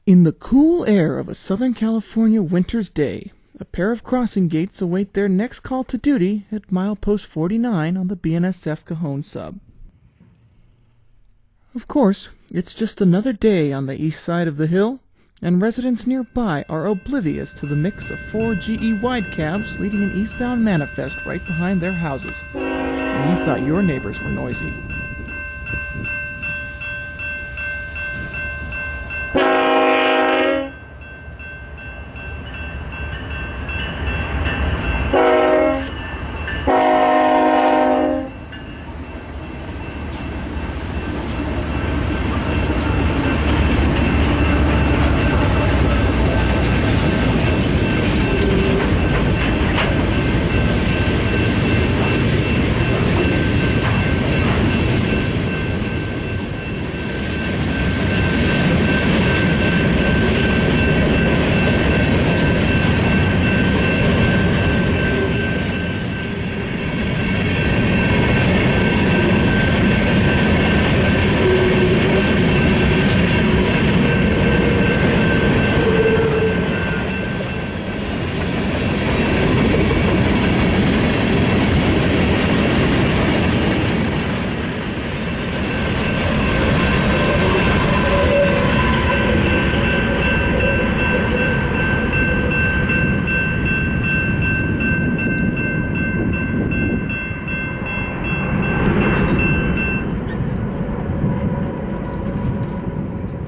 In the cool air of a Southern California winter's day, a pair of crossing gates await their next call to duty at milepost 49 on the BNSF Cajon Sub. Of course, it's just another day on the east side of the hill, and residents nearby are oblivious to the mix of 4 GE wide cabs leading an eastbound manifest right behind their houses. And you thought your neighbors were noisy.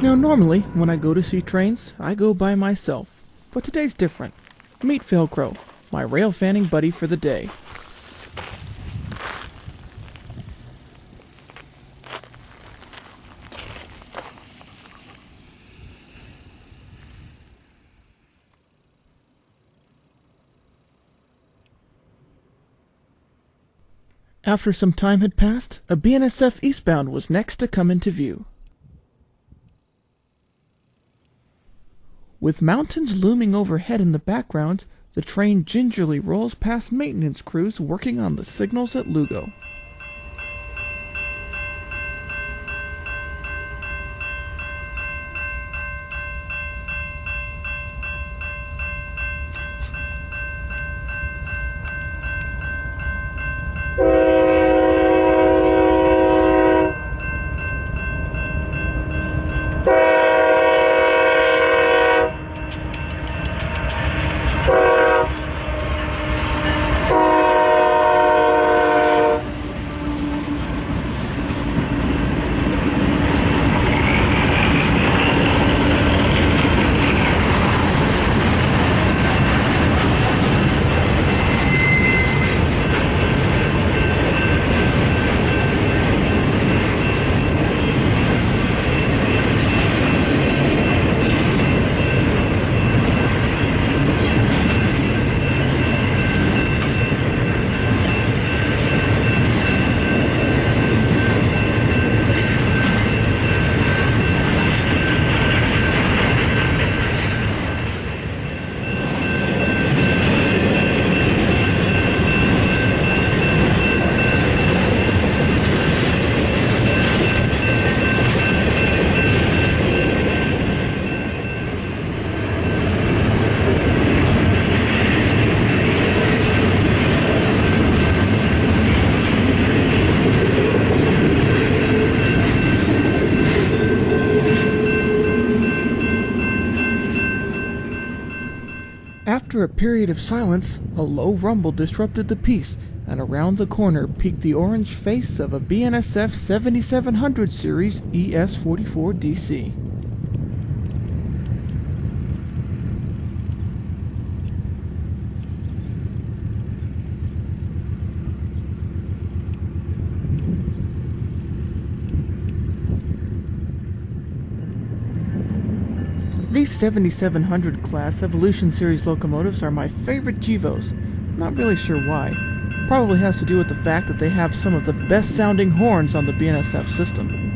Now normally, when I go to see trains, I go by myself. But today's different. Meet Velcro, my rail fanning buddy for the day. After some time had passed, a BNSF eastbound was next to come into view. With mountains looming overhead in the background, the train gingerly rolls past maintenance crews working on the signals at Lugo. After a period of silence, a low rumble disrupted the peace, and around the corner peeked the orange face of a BNSF 7700 series ES44DC. These 7700 class Evolution Series locomotives are my favorite GEVOs. Not really sure why. Probably has to do with the fact that they have some of the best sounding horns on the BNSF system.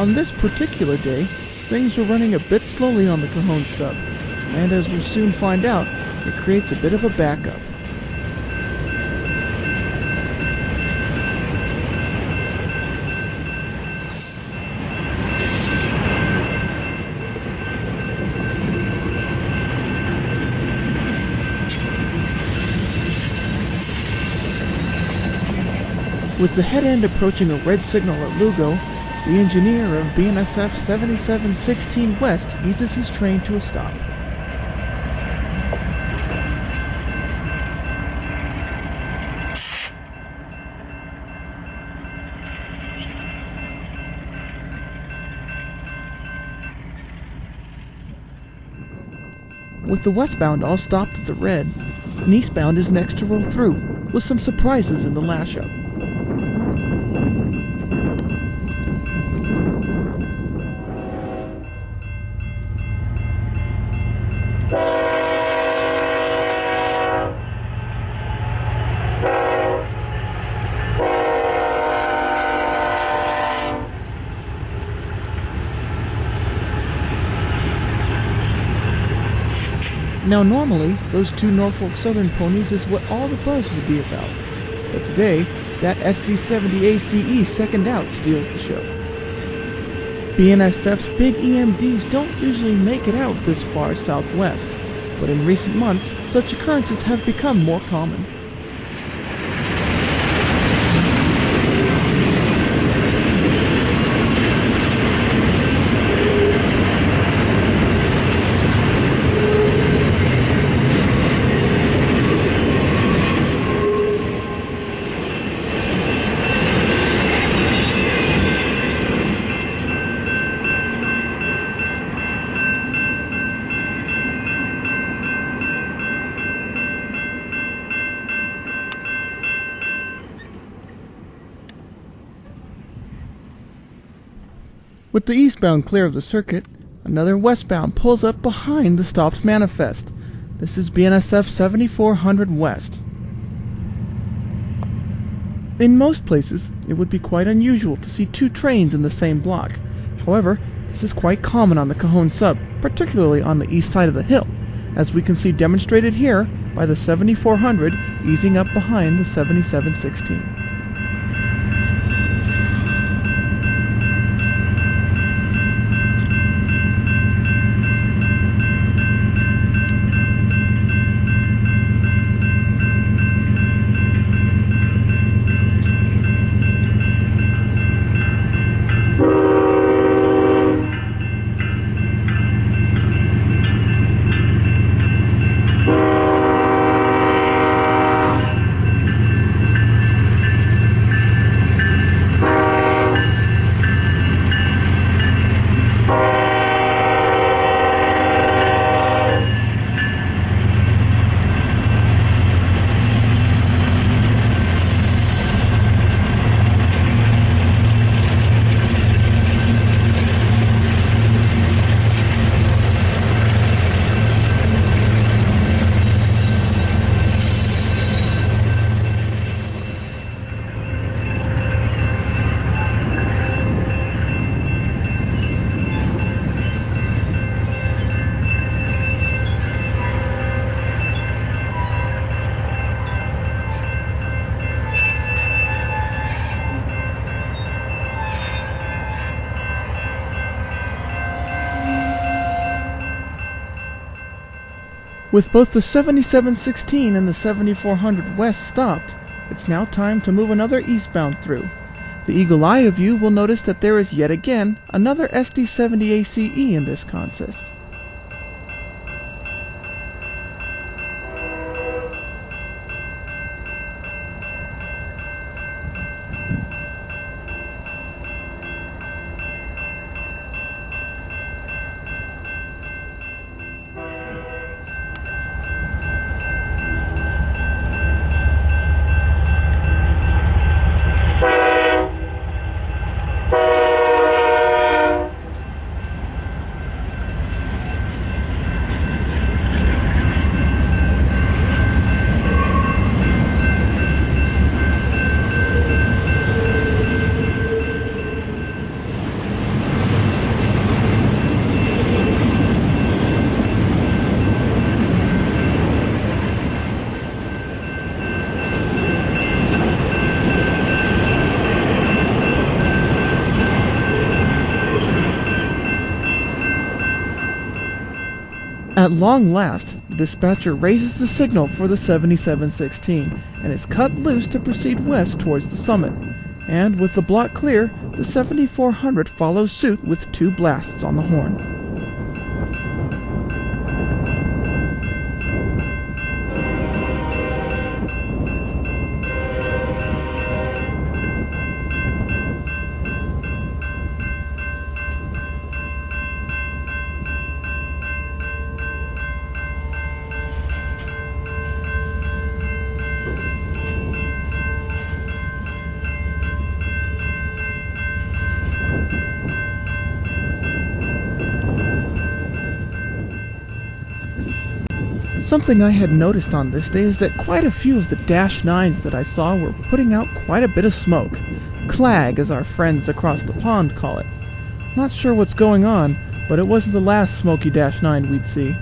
On this particular day, things were running a bit slowly on the Cajon Sub, and as we'll soon find out, it creates a bit of a backup. With the head end approaching a red signal at Lugo, the engineer of BNSF 7716 West eases his train to a stop. With the westbound all stopped at the red, and eastbound is next to roll through, with some surprises in the lash-up. Now normally, those two Norfolk Southern ponies is what all the buzz would be about, but today, that SD70 ACE second out steals the show. BNSF's big EMDs don't usually make it out this far southwest, but in recent months, such occurrences have become more common. With the eastbound clear of the circuit, another westbound pulls up behind the stopped manifest. This is BNSF 7400 West. In most places, it would be quite unusual to see two trains in the same block. However, this is quite common on the Cajon Sub, particularly on the east side of the hill, as we can see demonstrated here by the 7400 easing up behind the 7716. With both the 7716 and the 7400 West stopped, it's now time to move another eastbound through. The eagle eye of you will notice that there is yet again another SD70 ACE in this consist. At long last, the dispatcher raises the signal for the 7716 and is cut loose to proceed west towards the summit. And with the block clear, the 7400 follows suit with 2 blasts on the horn. Something I had noticed on this day is that quite a few of the Dash 9s that I saw were putting out quite a bit of smoke. Clag, as our friends across the pond call it. Not sure what's going on, but it wasn't the last smoky Dash 9 we'd see.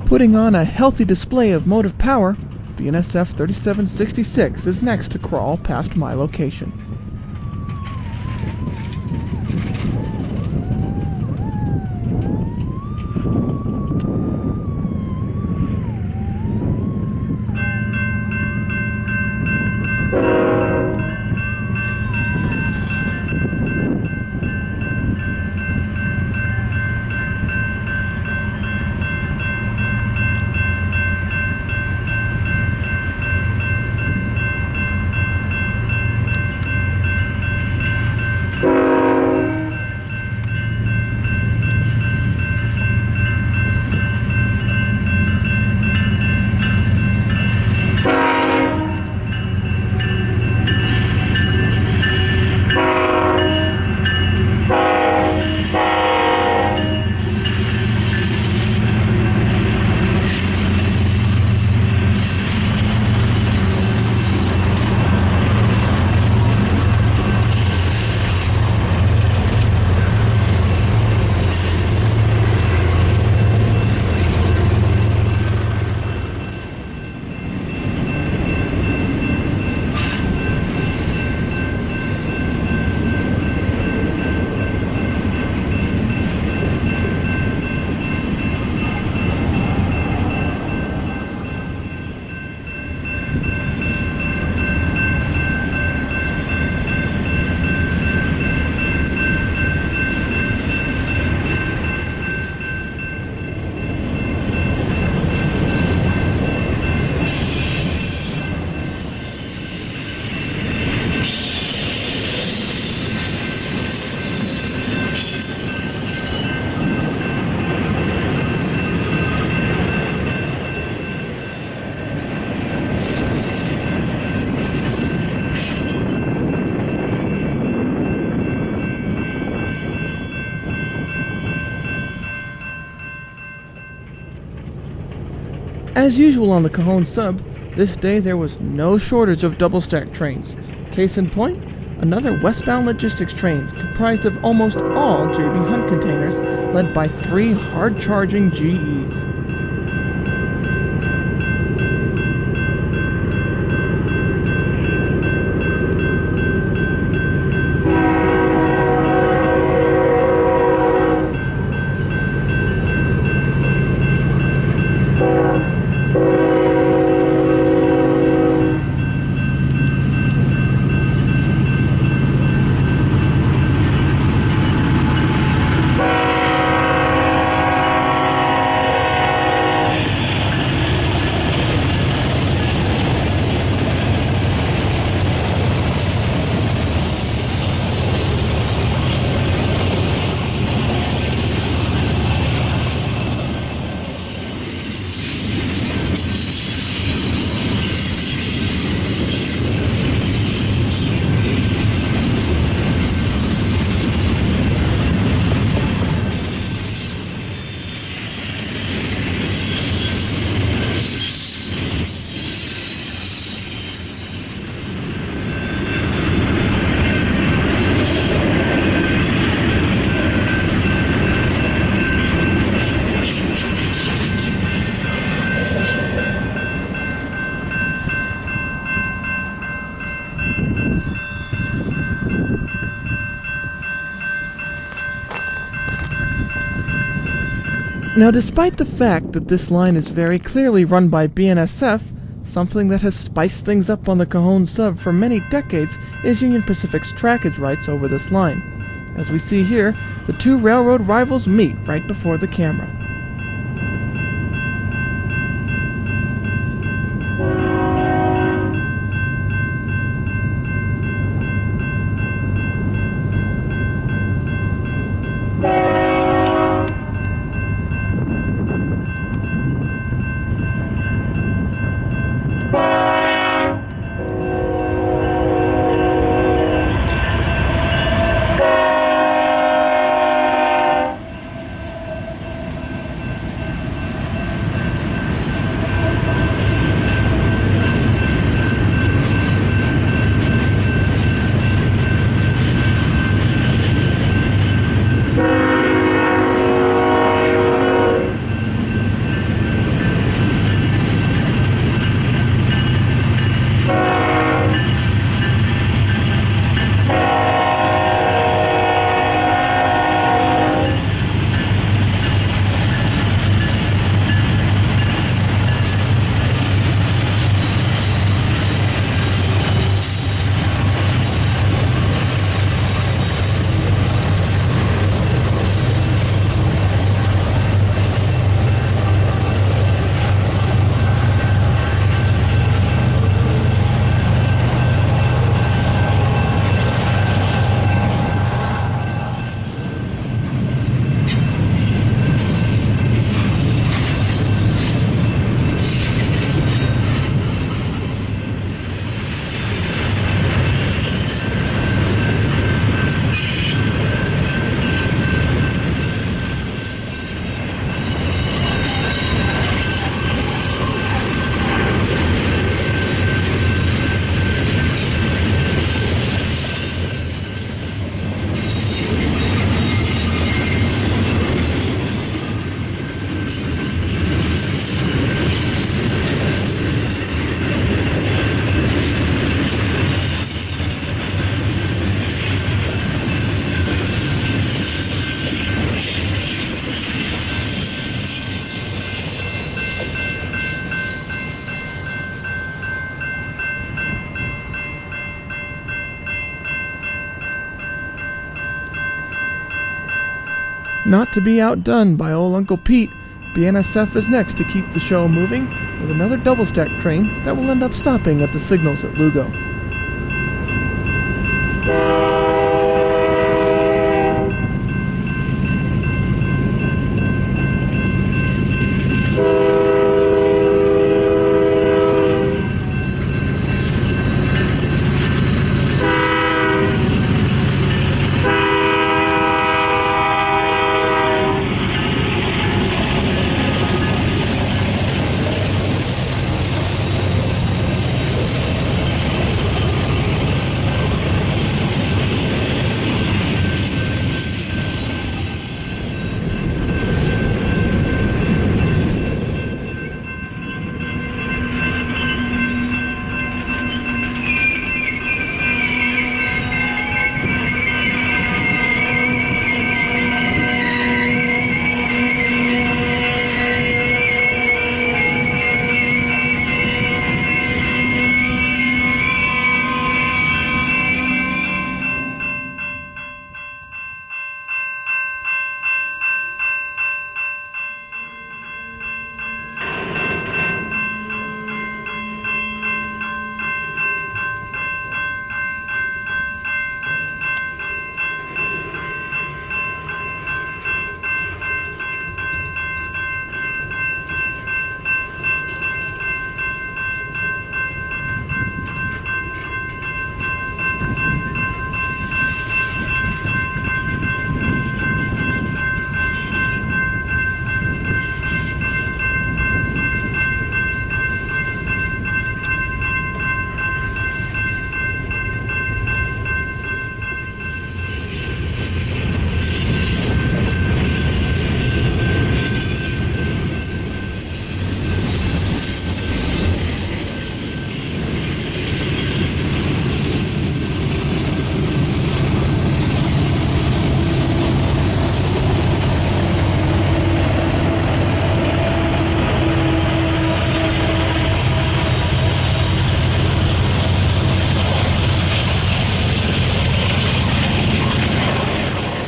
Putting on a healthy display of motive power, BNSF 3766 is next to crawl past my location. As usual on the Cajon Sub, this day there was no shortage of double-stack trains. Case in point, another westbound logistics trains comprised of almost all JB Hunt containers, led by 3 hard-charging GEs. Now, despite the fact that this line is very clearly run by BNSF, something that has spiced things up on the Cajon Sub for many decades is Union Pacific's trackage rights over this line. As we see here, the two railroad rivals meet right before the camera. Not to be outdone by old Uncle Pete, BNSF is next to keep the show moving with another double-stack train that will end up stopping at the signals at Lugo.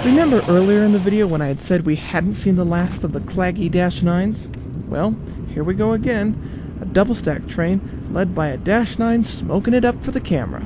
Remember earlier in the video when I had said we hadn't seen the last of the claggy -9s? Well, here we go again. A double-stack train led by a -9 smoking it up for the camera.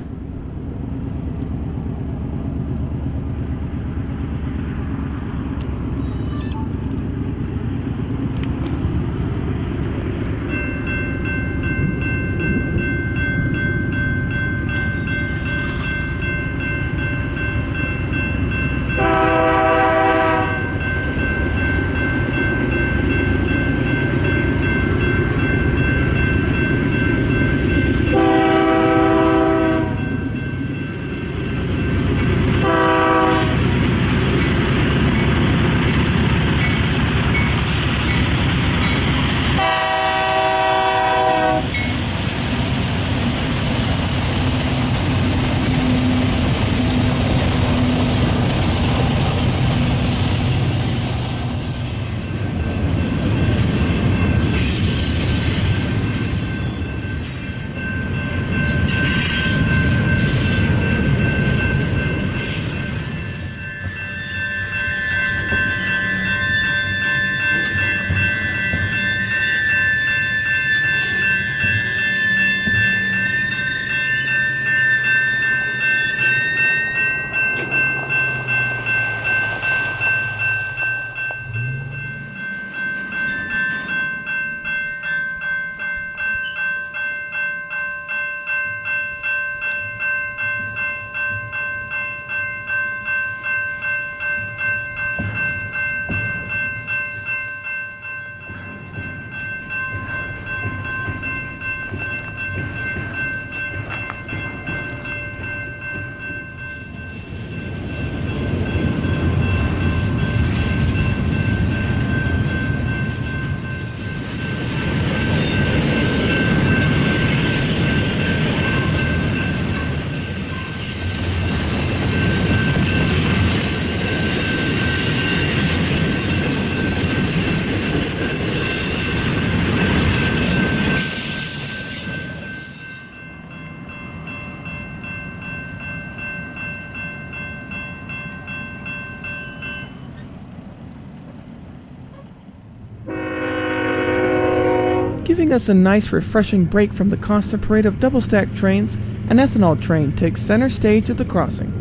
Giving us a nice refreshing break from the constant parade of double-stack trains, an ethanol train takes center stage at the crossing.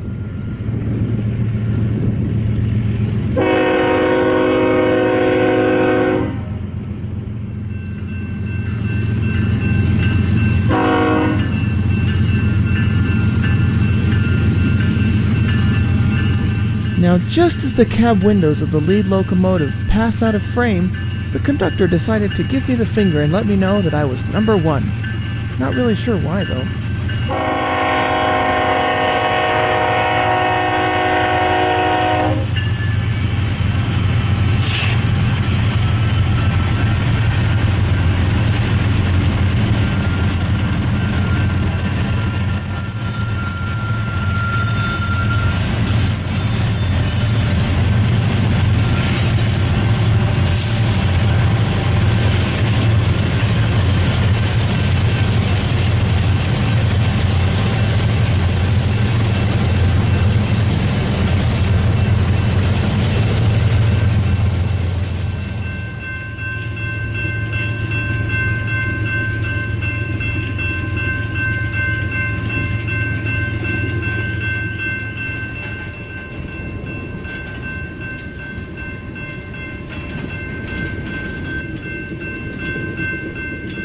Now, just as the cab windows of the lead locomotive pass out of frame, the conductor decided to give me the finger and let me know that I was number one. Not really sure why, though.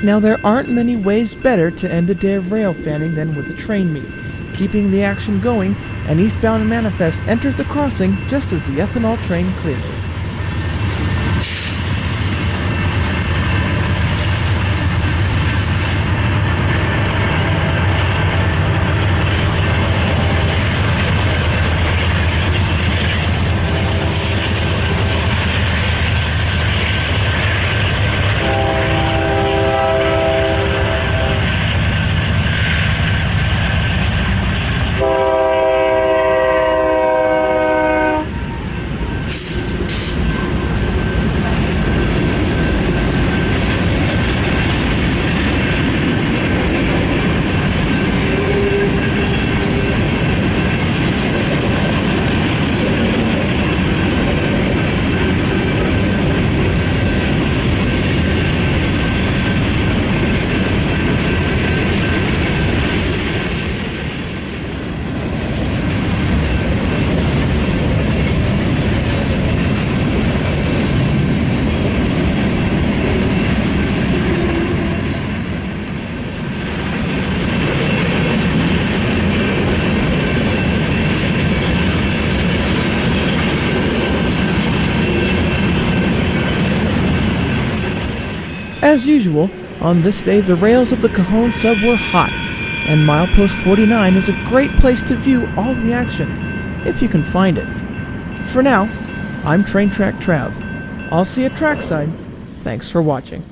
Now, there aren't many ways better to end a day of rail fanning than with a train meet. Keeping the action going, an eastbound manifest enters the crossing just as the ethanol train clears it. As usual, on this day the rails of the Cajon Sub were hot, and milepost 49 is a great place to view all the action, if you can find it. For now, I'm TrainTrackTrav. I'll see you trackside. Thanks for watching.